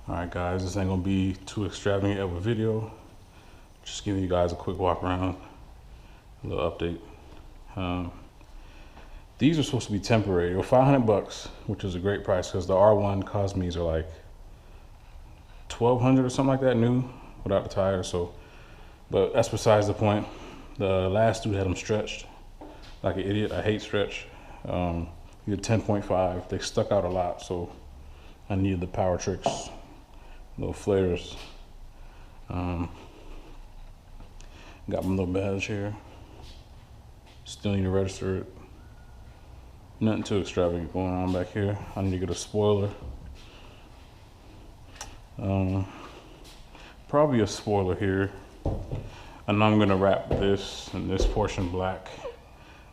Alright guys, this ain't gonna be too extravagant of a video. Just giving you guys a quick walk around, a little update. These are supposed to be temporary. They were 500 bucks, which is a great price because the R1 Cosmes are like 1200 or something like that new without the tires. So, but that's besides the point. The last dude had them stretched like an idiot. I hate stretch. He had 10.5. They stuck out a lot, so I needed the Power Tricks, little flares. Got my little badge here. Still need to register it. Nothing too extravagant going on back here. I need to get a spoiler. Probably a spoiler here. I know I'm gonna wrap this and this portion black.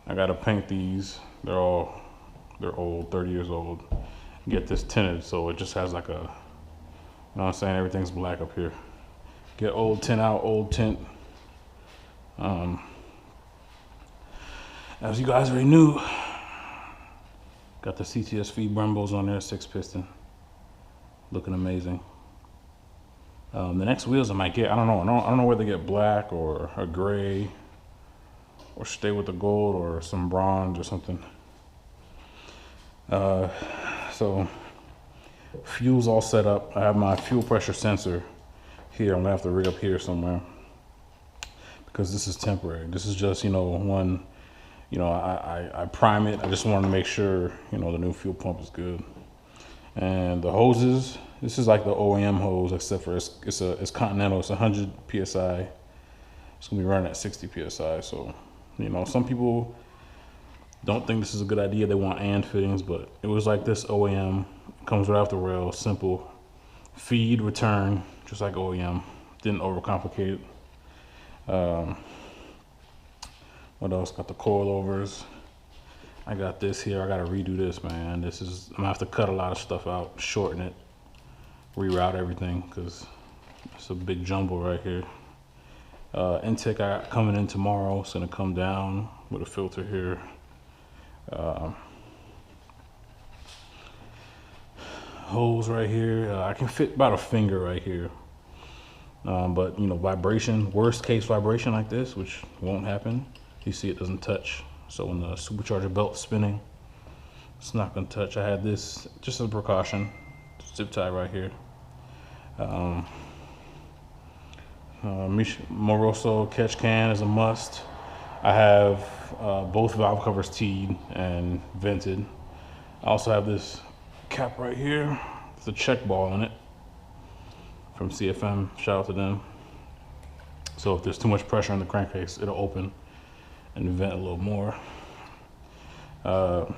I gotta paint these. They're old, 30 years old. Get this tinted so it just has like a, you know what I'm saying, everything's black up here. Get old tint out, old tint. As you guys already knew, got the CTS-V Brembos on there, 6-piston. Looking amazing. The next wheels I might get, I don't know. I don't know whether to get black or a gray or stay with the gold or some bronze or something. So fuel's all set up. I have my fuel pressure sensor here. I'm gonna have to rig up here somewhere because this is temporary. This is just, you know, one, you know, I prime it. I just wanted to make sure, you know, the new fuel pump is good. And the hoses, this is like the OEM hose, except for it's Continental. It's 100 PSI. It's gonna be running at 60 PSI. So, you know, some people don't think this is a good idea. They want and fittings, but it was like this OEM. It comes right off the rail, simple. Feed, return, just like OEM. Didn't overcomplicate it. What else? Got the coilovers. I got this here. I gotta redo this, man. This is, I'm gonna have to cut a lot of stuff out, shorten it, reroute everything, because it's a big jumble right here. Intake I got coming in tomorrow. It's gonna come down with a filter here. Hose right here. I can fit about a finger right here. But you know, vibration, worst case vibration like this, which won't happen. You see it doesn't touch. So when the supercharger belt's spinning, it's not gonna touch. I had this just as a precaution, zip tie right here. Moroso catch can is a must. I have both valve covers teed and vented. I also have this cap right here. It's a check ball in it from CFM. Shout out to them. So if there's too much pressure on the crankcase, it'll open and vent a little more. Got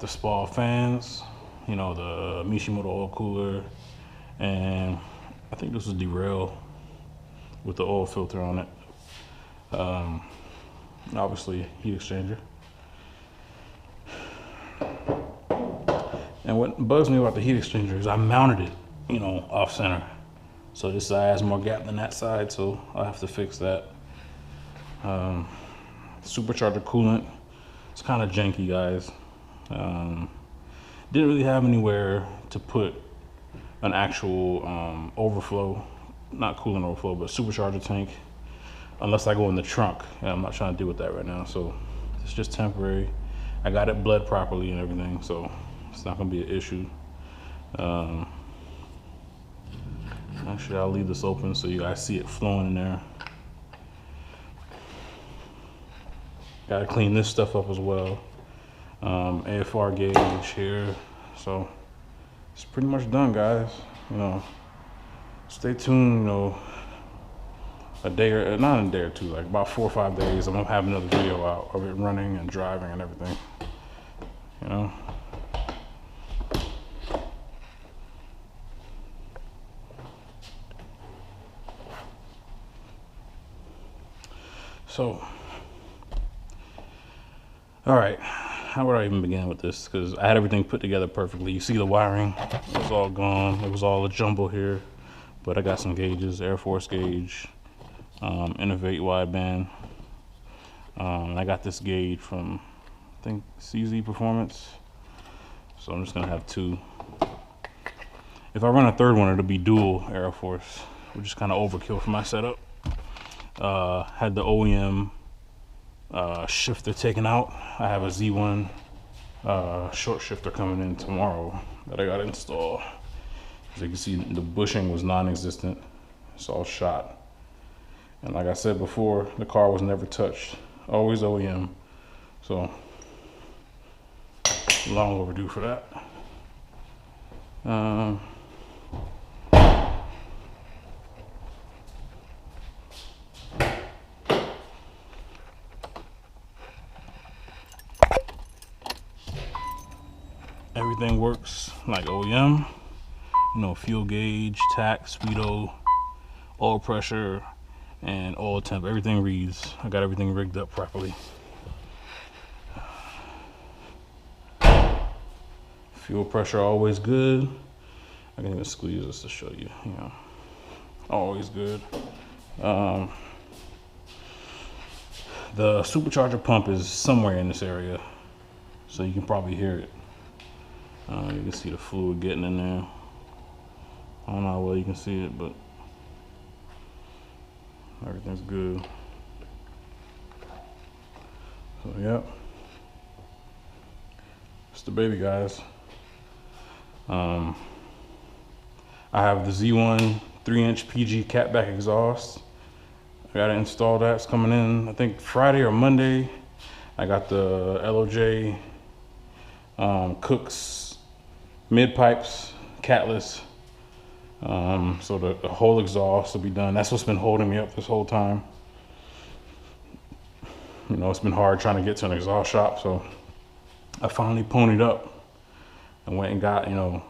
the Spall fans, you know, the Mishimoto oil cooler, and I think this is derail with the oil filter on it. Obviously heat exchanger. And what bugs me about the heat exchanger is I mounted it, you know, off center. So this side has more gap than that side, so I'll have to fix that. Supercharger coolant, it's kind of janky, guys. Didn't really have anywhere to put an actual overflow, not coolant overflow, but supercharger tank, unless I go in the trunk, and I'm not trying to deal with that right now. So it's just temporary. I got it bled properly and everything, so it's not gonna be an issue. Actually, I'll leave this open so you guys see it flowing in there. Gotta clean this stuff up as well. AFR gauge here. So it's pretty much done, guys. You know, stay tuned, you know, a day or, not a day or two, like about 4 or 5 days, I'm gonna have another video out of it running and driving and everything, you know. So, all right, how would I even begin with this? Because I had everything put together perfectly. You see the wiring, it was all gone. It was all a jumble here, but I got some gauges, Air Force gauge, Innovate wideband. I got this gauge from, I think, CZ Performance. So I'm just gonna have 2. If I run a third one, it'll be dual Air Force, which is kind of overkill for my setup. Had the OEM shifter taken out. I have a Z1 short shifter coming in tomorrow that I got to install. As you can see, the bushing was non-existent. It's all shot. And like I said before, the car was never touched. Always OEM. So long overdue for that. Everything works like OEM. You know, fuel gauge, tach, speedo, oil pressure, and oil temp. Everything reads. I got everything rigged up properly. Fuel pressure always good. I can even squeeze this to show you. You know, always good. The supercharger pump is somewhere in this area, so you can probably hear it. You can see the fluid getting in there. I don't know how well you can see it, but everything's good. So yep, it's the baby, guys. I have the Z1 3-inch PG catback exhaust. I gotta install that. It's coming in, I think Friday or Monday. I got the LOJ Cook's mid pipes catless, so the whole exhaust will be done. That's what's been holding me up this whole time. You know, it's been hard trying to get to an exhaust shop, so I finally ponied up and went and got, you know,